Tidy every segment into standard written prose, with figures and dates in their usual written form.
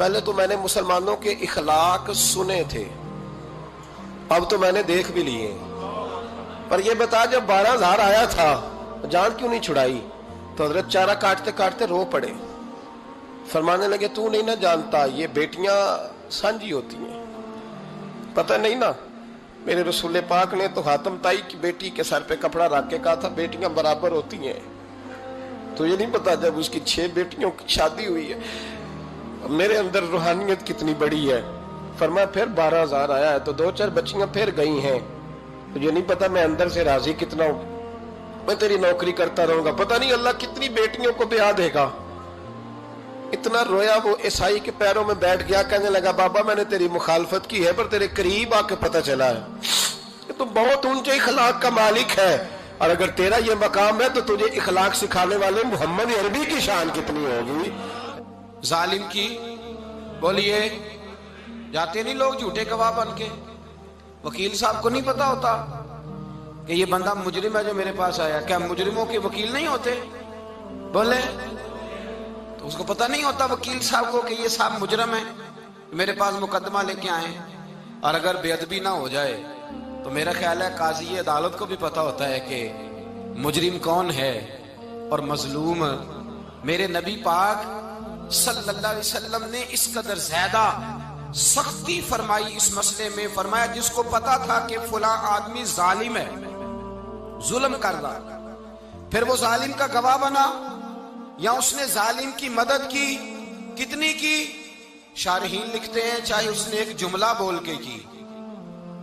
پہلے تو میں نے مسلمانوں کے اخلاق سنے تھے، اب تو میں نے دیکھ بھی لیے، پر یہ بتا جب 12,000 آیا تھا جان کیوں نہیں چھڑائی؟ تو حضرت چارہ کاٹتے کاٹتے رو پڑے، فرمانے لگے تو نہیں نہ جانتا یہ بیٹیاں سانجی ہوتی ہیں، پتہ نہیں نا؟ میرے رسول پاک نے تو حاتم تائی کی بیٹی کے سر پہ کپڑا رکھ کے کہا تھا بیٹیاں برابر ہوتی ہیں، تو یہ نہیں پتا جب اس کی 6 بیٹیوں کی شادی ہوئی ہے میرے اندر روحانیت کتنی بڑی ہے۔ فرمایا پھر 12,000 آیا ہے تو 2-4 بچیاں پھر گئی ہیں، تو یہ نہیں پتا میں اندر سے راضی کتنا ہوں، میں تیری نوکری کرتا رہوں گا، پتہ نہیں اللہ کتنی بیٹیوں کو بیاہ دے گا۔ اتنا رویا وہ عیسائی کے پیروں میں بیٹھ گیا، کہنے لگا بابا میں نے تیری مخالفت کی ہے پر تیرے قریب آ کے پتہ چلا ہے کہ تو بہت اونچے اخلاق کا مالک ہے، اور اگر تیرا یہ مقام ہے تو تجھے اخلاق سکھانے والے محمد عربی کی شان کتنی ہوگی۔ ظالم کی بولیے جاتے نہیں لوگ جھوٹے گواہ بن کے، وکیل صاحب کو نہیں پتا ہوتا کہ یہ بندہ مجرم ہے جو میرے پاس آیا، کیا مجرموں کے وکیل نہیں ہوتے؟ بولے تو اس کو پتہ نہیں ہوتا وکیل صاحب کو کہ یہ صاحب مجرم ہے، میرے پاس مقدمہ لے کے آئے، اور اگر بے ادبی نہ ہو جائے تو میرا خیال ہے قاضی عدالت کو بھی پتا ہوتا ہے کہ مجرم کون ہے اور مظلوم۔ میرے نبی پاک صلی اللہ علیہ وسلم نے اس قدر زیادہ سختی فرمائی اس مسئلے میں، فرمایا جس کو پتا تھا کہ فلاں آدمی ظالم ہے، ظلم کر رہا، پھر وہ ظالم کا گواہ بنا یا اس نے ظالم کی مدد کی، کتنی کی؟ شارحین لکھتے ہیں چاہے اس نے ایک جملہ بول کے کی،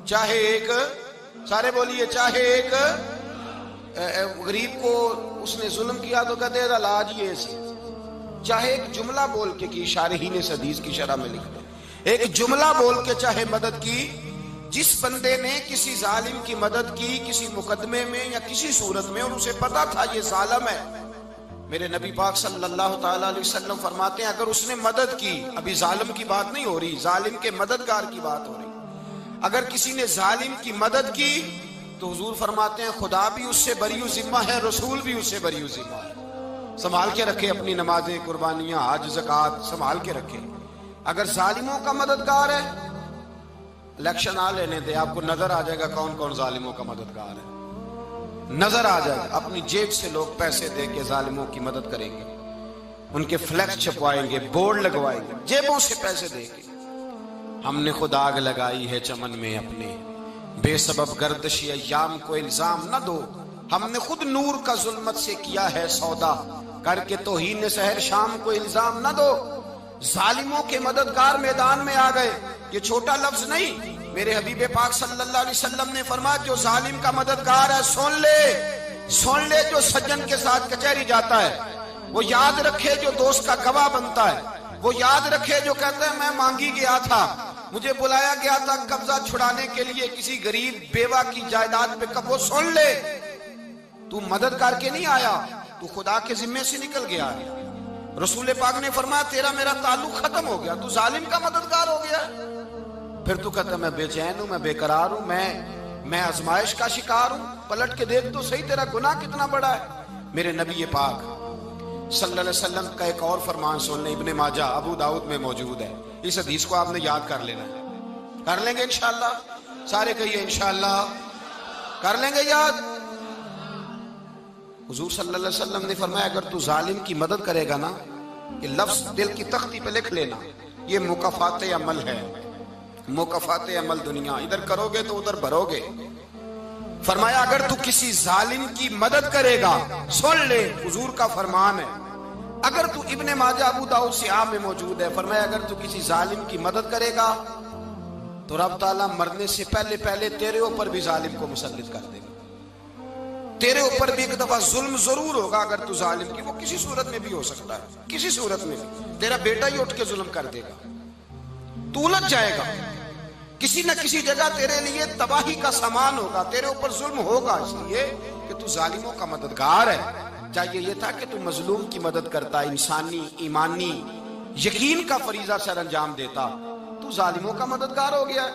چاہے ایک، سارے بولیے، چاہے ایک غریب کو اس نے ظلم کیا تو کہتے ہیں علاج یہ سی، چاہے ایک جملہ بول کے کی، شارحین اس حدیث کی شرح میں لکھتے ہیں ایک جملہ بول کے چاہے مدد کی، جس بندے نے کسی ظالم کی مدد کی کسی مقدمے میں یا کسی صورت میں اور اسے پتا تھا یہ ظالم ہے، میرے نبی پاک صلی اللہ تعالیٰ علیہ وسلم فرماتے ہیں اگر اس نے مدد کی، ابھی ظالم کی بات نہیں ہو رہی، ظالم کے مددگار کی بات ہو رہی، اگر کسی نے ظالم کی مدد کی تو حضور فرماتے ہیں خدا بھی اس سے بری و ذمہ ہے، رسول بھی اس سے بری و ذمہ ہے۔ سنبھال کے رکھے اپنی نمازیں، قربانیاں، حج، زکوٰۃ سنبھال کے رکھے۔ اگر ظالموں کا مددگار ہے، الیکشن آ لینے دے، آپ کو نظر آ جائے گا کون کون ظالموں کا مددگار ہے، نظر آ جائے گا۔ اپنی جیب سے لوگ پیسے دے کے ظالموں کی مدد کریں گے، ان کے فلیکس چھپوائیں گے، بورڈ لگوائیں گے، جیبوں سے پیسے دے کے۔ ہم نے خود آگ لگائی ہے چمن میں اپنے، بے سبب گردشی ایام کو الزام نہ دو، ہم نے خود نور کا ظلمت سے کیا ہے سودا، کر کے توہین سحر شام کو الزام نہ دو۔ ظالموں کے مددگار میدان میں آ گئے، یہ چھوٹا لفظ نہیں، میرے حبیب پاک صلی اللہ علیہ وسلم نے فرمایا جو ظالم کا مددگار ہے سن لے جو سجن کے ساتھ کچہری جاتا ہے، وہ یاد رکھے جو دوست کا گواہ بنتا ہے، وہ یاد رکھے جو کہتا ہے میں مانگی گیا تھا، مجھے بلایا گیا تھا قبضہ چھڑانے کے لیے کسی غریب بیوہ کی جائیداد پہ، کب وہ سن لے تو مدد کر کے نہیں آیا، تو خدا کے ذمے سے نکل گیا ہے۔ رسول پاک نے فرمایا تیرا میرا تعلق ختم ہو گیا، تو ظالم کا مددگار ہو گیا، پھر تو کہتا میں بے چین ہوں، میں بے قرار ہوں، میں آزمائش کا شکار ہوں، پلٹ کے دیکھ تو صحیح تیرا گناہ کتنا بڑا ہے۔ میرے نبی پاک صلی اللہ علیہ وسلم کا ایک اور فرمان سن لیں، ابن ماجہ ابو داؤد میں موجود ہے، اس حدیث کو آپ نے یاد کر لینا ہے، کر لیں گے انشاءاللہ، سارے کہیے انشاءاللہ، کر لیں گے یاد۔ حضور صلی اللہ علیہ وسلم نے فرمایا اگر تو ظالم کی مدد کرے گا نا، یہ لفظ دل کی تختی پہ لکھ لینا، یہ مکافات عمل ہے، مکافات عمل دنیا، ادھر کرو گے تو ادھر بھرو گے۔ فرمایا اگر تو کسی ظالم کی مدد کرے گا، سن لے حضور کا فرمان ہے، اگر تو ابن ماجہ ابو داؤد سیاہ میں موجود ہے، فرمایا اگر تو کسی ظالم کی مدد کرے گا تو رب تعالیٰ مرنے سے پہلے تیرے اوپر بھی ظالم کو مسلط کر دے گا، تیرے اوپر بھی ایک دفعہ ظلم ضرور ہوگا اگر تو ظالم کی، وہ کسی صورت میں بھی ہو سکتا ہے، کسی صورت میں بھی تیرا بیٹا ہی اٹھ کے ظلم کر دے گا، تو الجھ جائے گا، کسی نہ کسی جگہ تیرے لیے تباہی کا سامان ہوگا، تیرے اوپر ظلم ہوگا، اس لیے کہ تو ظالموں کا مددگار ہے۔ چاہیے یہ تھا کہ تو مظلوم کی مدد کرتا، انسانی ایمانی یقین کا فریضہ سر انجام دیتا، تو ظالموں کا مددگار ہو گیا۔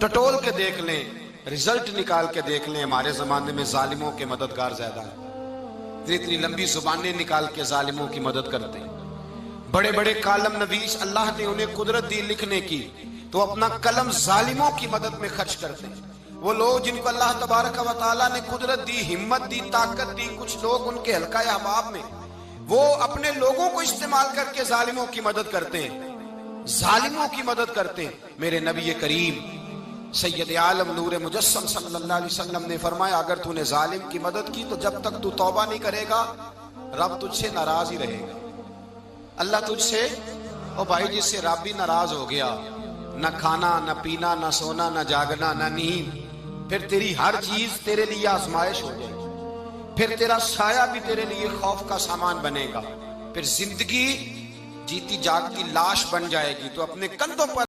ٹٹول کے دیکھ لیں، رزلٹ نکال کے دیکھ لیں، ہمارے زمانے میں ظالموں کے مددگار زیادہ ہیں، اتنی لمبی زبانیں نکال کے ظالموں کی مدد کرتے ہیں، بڑے بڑے کالم نویس اللہ نے انہیں قدرت دی لکھنے کی، تو اپنا قلم ظالموں کی مدد میں خرچ کرتے ہیں۔ وہ لوگ جن کو اللہ تبارک و تعالیٰ نے قدرت دی، ہمت دی، طاقت دی، کچھ لوگ ان کے حلقہ احباب میں وہ اپنے لوگوں کو استعمال کر کے ظالموں کی مدد کرتے ہیں، ظالموں کی مدد کرتے ہیں۔ میرے نبی کریم سید عالم نور مجسم صلی اللہ علیہ وسلم نے فرمایا اگر تو نے ظالم کی مدد کی تو جب تک تو توبہ نہیں کرے گا رب تجھ سے ناراض ہی رہے گا۔ اللہ تجھ سے، او بھائی جس سے رب بھی ناراض ہو گیا، نہ کھانا نہ پینا نہ سونا نہ جاگنا نہ نیند، پھر تیری ہر چیز تیرے لیے آزمائش ہو جائے گی، پھر تیرا سایہ بھی تیرے لیے خوف کا سامان بنے گا، پھر زندگی جیتی جاگتی لاش بن جائے گی۔ تو اپنے کندھوں پر